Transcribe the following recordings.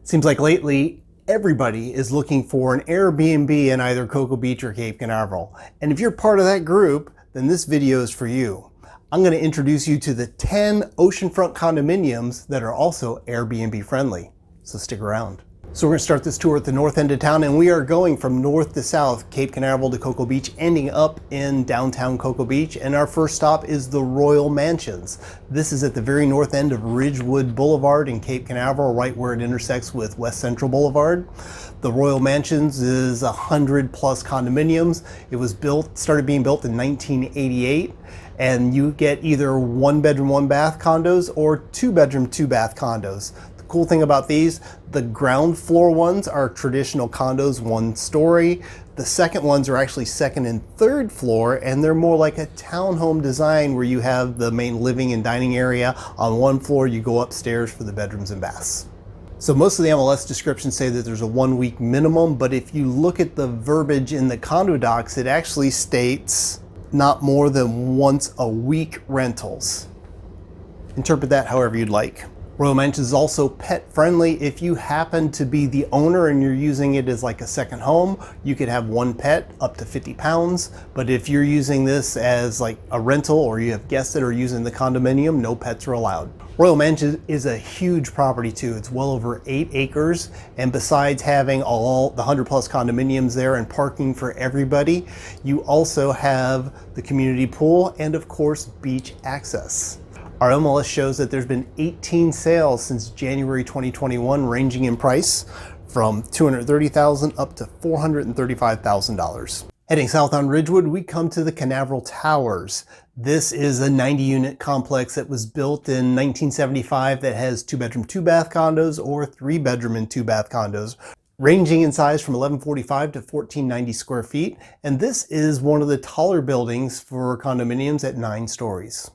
Seems like lately everybody is looking for an Airbnb in either Cocoa Beach or Cape Canaveral. And if you're part of that group, then this video is for you. I'm going to introduce you to the 10 oceanfront condominiums that are also Airbnb friendly. So stick around. So we're going to start this tour at the north end of town, and we are going from north to south, Cape Canaveral to Cocoa Beach, ending up in downtown Cocoa Beach. And our first stop is the Royal Mansions. This is at the very north end of Ridgewood Boulevard in Cape Canaveral, right where it intersects with West Central Boulevard. The Royal Mansions is 100 plus condominiums. It was started being built in 1988. And you get either 1 bedroom, 1 bath condos or 2 bedroom, 2 bath condos. Cool thing about these, the ground floor ones are traditional condos, 1 story. The second ones are actually second and third floor, and they're more like a townhome design where you have the main living and dining area on 1 floor. You go upstairs for the bedrooms and baths. So most of the MLS descriptions say that there's a 1 week minimum, but if you look at the verbiage in the condo docs, it actually states not more than once a week rentals. Interpret that however you'd like. Royal Mansions is also pet friendly. If you happen to be the owner and you're using it as like a second home, you could have 1 pet up to 50 pounds. But if you're using this as like a rental, or you have guests that are using the condominium, no pets are allowed. Royal Mansions is a huge property too. It's well over 8 acres. And besides having all the 100 plus condominiums there and parking for everybody, you also have the community pool and of course beach access. Our MLS shows that there's been 18 sales since January 2021, ranging in price from $230,000 up to $435,000. Heading south on Ridgewood, we come to the Canaveral Towers. This is a 90-unit complex that was built in 1975 that has 2 bedroom, 2 bath condos or 3 bedroom and 2 bath condos, ranging in size from 1145 to 1490 square feet. And this is one of the taller buildings for condominiums at 9 stories.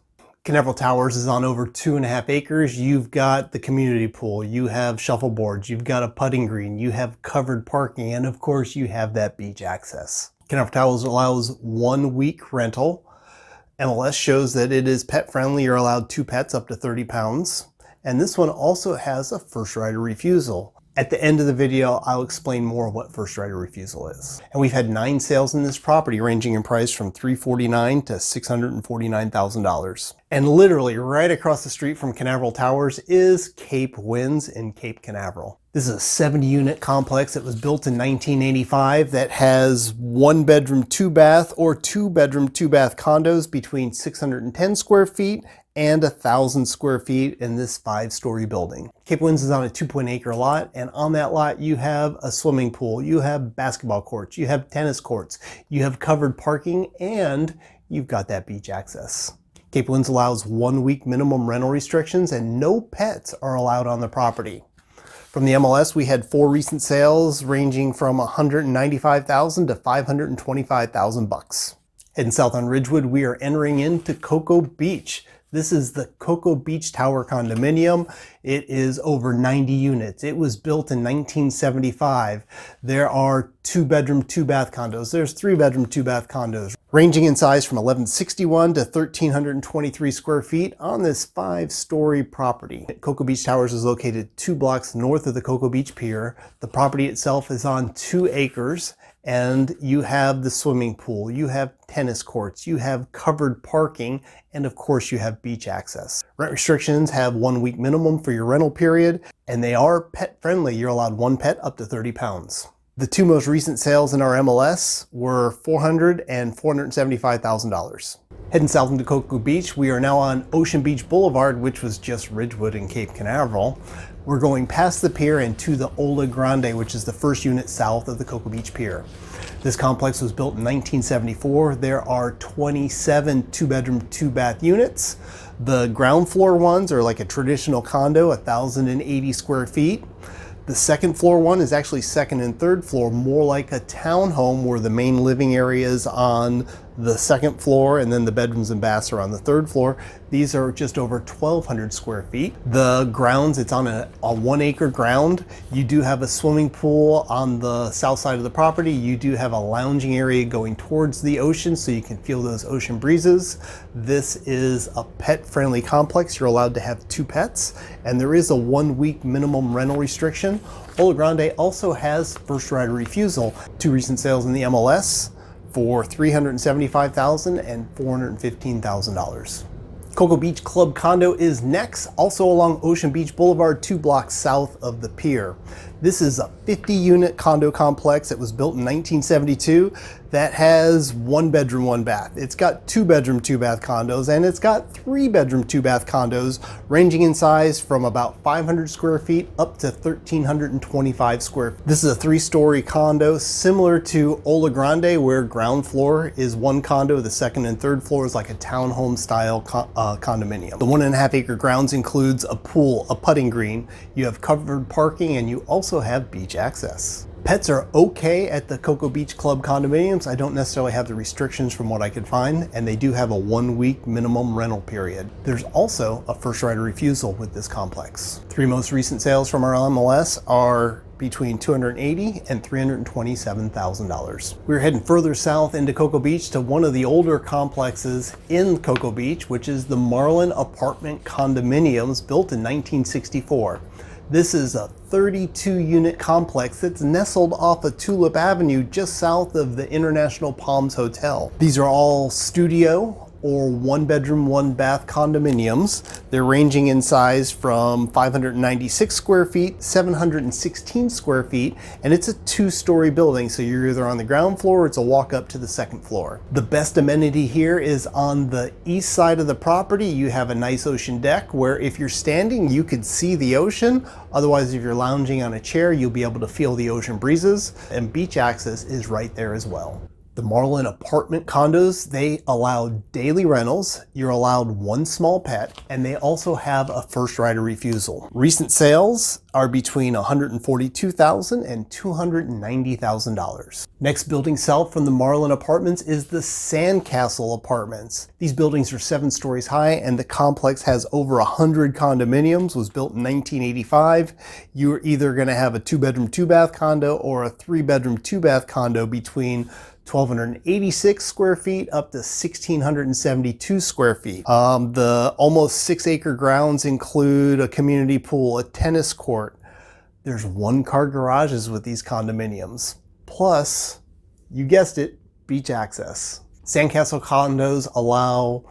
Canaveral Towers is on over 2.5 acres. You've got the community pool, you have shuffleboards, you've got a putting green, you have covered parking, and of course you have that beach access. Canaveral Towers allows 1 week rental. MLS shows that it is pet friendly. You're allowed 2 pets up to 30 pounds. And this one also has a first right of refusal. At the end of the video, I'll explain more of what first right of refusal is. And we've had 9 sales in this property, ranging in price from $349,000 to $649,000. And literally right across the street from Canaveral Towers is Cape Winds in Cape Canaveral. This is a 70-unit complex that was built in 1985 that has 1 bedroom, 2 bath or 2 bedroom, 2 bath condos between 610 square feet and 1,000 square feet in this 5-story building. Cape Winds is on a 2.8 acre lot, and on that lot you have a swimming pool, you have basketball courts, you have tennis courts, you have covered parking, and you've got that beach access. Cape Winds allows 1 week minimum rental restrictions, and no pets are allowed on the property. From the MLS, we had 4 recent sales ranging from $195,000 to $525,000. Heading south on Ridgewood, we are entering into Cocoa Beach. This is the Cocoa Beach Tower condominium. It is over 90 units. It was built in 1975. There are 2 bedroom, 2 bath condos. There's 3 bedroom, 2 bath condos, ranging in size from 1161 to 1,323 square feet on this 5-story property. Cocoa Beach Towers is located 2 blocks north of the Cocoa Beach Pier. The property itself is on 2 acres. And you have the swimming pool, you have tennis courts, you have covered parking, and of course you have beach access. Rent restrictions have 1 week minimum for your rental period, and they are pet friendly. You're allowed 1 pet up to 30 pounds. The 2 most recent sales in our MLS were $400,000 and $475,000. Heading south into Cocoa Beach, we are now on Ocean Beach Boulevard, which was just Ridgewood and Cape Canaveral. We're going past the pier and to the Ola Grande, which is the first unit south of the Cocoa Beach Pier. This complex was built in 1974. There are 27 2 bedroom, 2 bath units. The ground floor ones are like a traditional condo, 1,080 square feet. The second floor one is actually second and third floor, more like a townhome where the main living area is on the second floor, and then the bedrooms and baths are on the third floor. These are just over 1,200 square feet. The grounds, it's on a 1 acre ground. You do have a swimming pool on the south side of the property. You do have a lounging area going towards the ocean so you can feel those ocean breezes. This is a pet-friendly complex. You're allowed to have 2 pets, and there is a 1-week minimum rental restriction. Ola Grande also has first right of refusal. 2 recent sales in the MLS for $375,000 and $415,000. Cocoa Beach Club Condo is next, also along Ocean Beach Boulevard, 2 blocks south of the pier. This is a 50-unit condo complex that was built in 1972 that has 1 bedroom, 1 bath. It's got 2 bedroom, 2 bath condos, and it's got 3 bedroom, 2 bath condos ranging in size from about 500 square feet up to 1,325 square feet. This is a 3-story condo similar to Ola Grande, where ground floor is 1 condo, the second and third floor is like a townhome style condominium. The 1.5 acre grounds includes a pool, a putting green, you have covered parking, and you also have beach access. Pets are okay at the Cocoa Beach Club condominiums. I don't necessarily have the restrictions from what I could find, and they do have a 1-week minimum rental period. There's also a first right of refusal with this complex. 3 most recent sales from our MLS are between $280,000 and $327,000. We're heading further south into Cocoa Beach to one of the older complexes in Cocoa Beach, which is the Marlin apartment condominiums built in 1964. This is a 32-unit complex that's nestled off of Tulip Avenue just south of the International Palms Hotel. These are all studio or 1 bedroom, 1 bath condominiums. They're ranging in size from 596 square feet, 716 square feet, and it's a 2-story building, so you're either on the ground floor or it's a walk up to the second floor. The best amenity here is on the east side of the property. You have a nice ocean deck where if you're standing, you could see the ocean. Otherwise, if you're lounging on a chair, you'll be able to feel the ocean breezes, and beach access is right there as well. The Marlin apartment condos, they allow daily rentals, you're allowed 1 small pet, and they also have a first right of refusal. Recent sales are between $142,000 and $290,000. Next building south from the Marlin apartments is the Sandcastle apartments. These buildings are 7 stories high, and the complex has over 100 condominiums, was built in 1985. You're either gonna have a 2 bedroom, 2 bath condo or a 3 bedroom, 2 bath condo between 1,286 square feet up to 1,672 square feet. The almost 6 acre grounds include a community pool, a tennis court. There's 1-car garages with these condominiums. Plus, you guessed it, beach access. Sandcastle condos allow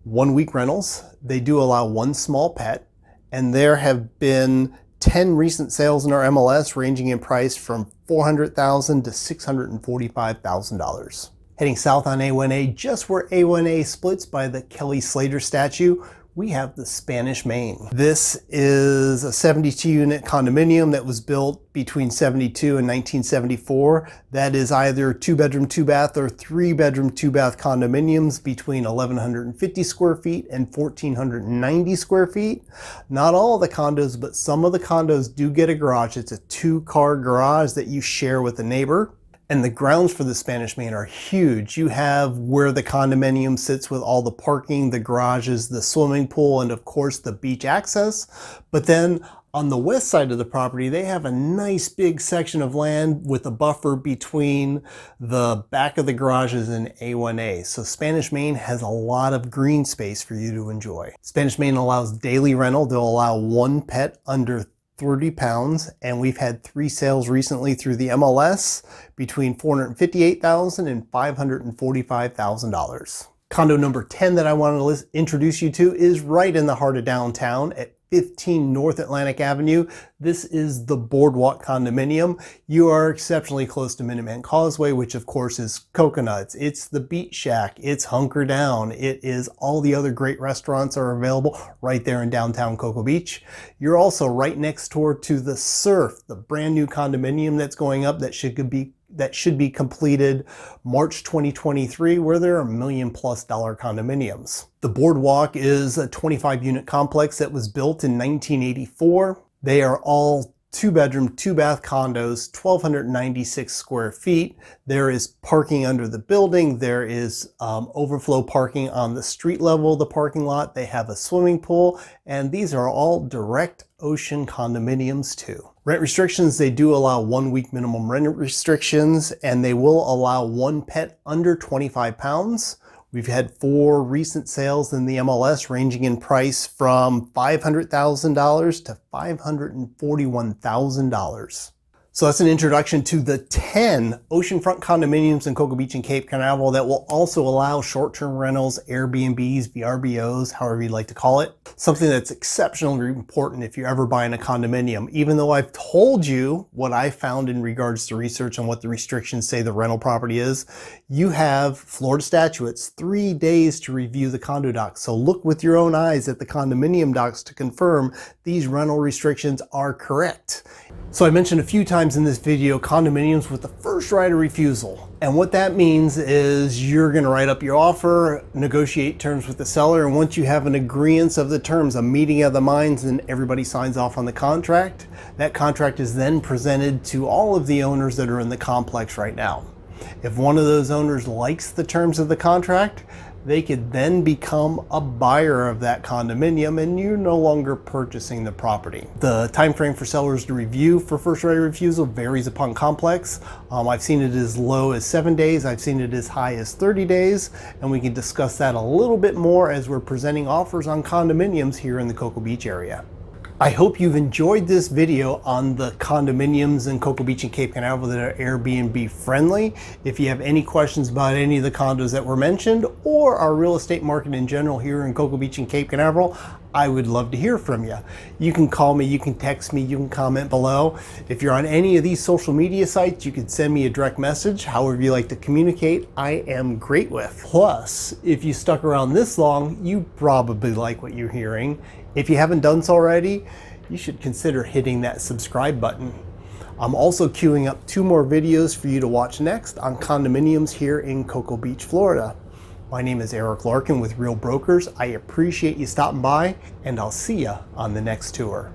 1-week rentals. They do allow 1 small pet, and there have been 10 recent sales in our MLS ranging in price from $400,000 to $645,000. Heading south on A1A, just where A1A splits by the Kelly Slater statue, we have the Spanish Maine. This is a 72-unit condominium that was built between 72 and 1974. That is either 2 bedroom, 2 bath or 3 bedroom, 2 bath condominiums between 1,150 square feet and 1,490 square feet. Not all of the condos, but some of the condos do get a garage. It's a 2-car garage that you share with a neighbor. And the grounds for the Spanish Maine are huge. You have where the condominium sits with all the parking, the garages, the swimming pool, and of course the beach access. But then on the west side of the property, they have a nice big section of land with a buffer between the back of the garages and A1A. So Spanish Maine has a lot of green space for you to enjoy. Spanish Maine allows daily rental. They'll allow 1 pet under 30 pounds, and we've had 3 sales recently through the MLS between $458,000 and $545,000. Condo number 10 that I wanted to introduce you to is right in the heart of downtown at 15 North Atlantic Avenue. This is the Boardwalk Condominium. You are exceptionally close to Minuteman Causeway, which of course is Coconuts. It's the Beach Shack. It's Hunker Down. It is all the other great restaurants are available right there in downtown Cocoa Beach. You're also right next door to the Surf, the brand new condominium that's going up that should be completed March 2023, where there are $1 million+ condominiums. The Boardwalk is a 25-unit complex that was built in 1984. They are all 2-bedroom, 2-bath condos, 1,296 square feet. There is parking under the building. There is overflow parking on the street level of the parking lot. They have a swimming pool, and these are all direct ocean condominiums too. Rent restrictions, they do allow 1 week minimum rent restrictions, and they will allow one pet under 25 pounds. We've had 4 recent sales in the MLS ranging in price from $500,000 to $541,000. So that's an introduction to the 10 oceanfront condominiums in Cocoa Beach and Cape Canaveral that will also allow short-term rentals, Airbnbs, VRBOs, however you'd like to call it. Something that's exceptionally important if you're ever buying a condominium. Even though I've told you what I found in regards to research on what the restrictions say the rental property is, you have Florida statutes 3 days to review the condo docs. So look with your own eyes at the condominium docs to confirm these rental restrictions are correct. So I mentioned a few times in this video condominiums with the first right of refusal. And what that means is you're going to write up your offer, negotiate terms with the seller, and once you have an agreement of the terms, a meeting of the minds, and everybody signs off on the contract, that contract is then presented to all of the owners that are in the complex right now. If one of those owners likes the terms of the contract, they could then become a buyer of that condominium and you're no longer purchasing the property. The time frame for sellers to review for first right of refusal varies upon complex. I've seen it as low as 7 days. I've seen it as high as 30 days. And we can discuss that a little bit more as we're presenting offers on condominiums here in the Cocoa Beach area. I hope you've enjoyed this video on the condominiums in Cocoa Beach and Cape Canaveral that are Airbnb friendly. If you have any questions about any of the condos that were mentioned or our real estate market in general here in Cocoa Beach and Cape Canaveral, I would love to hear from you. You can call me, you can text me, you can comment below. If you're on any of these social media sites, you can send me a direct message, however you like to communicate, I am great with. Plus, if you stuck around this long, you probably like what you're hearing. If you haven't done so already, you should consider hitting that subscribe button. I'm also queuing up 2 more videos for you to watch next on condominiums here in Cocoa Beach, Florida. My name is Larkin with Real Brokers. I appreciate you stopping by, and I'll see you on the next tour.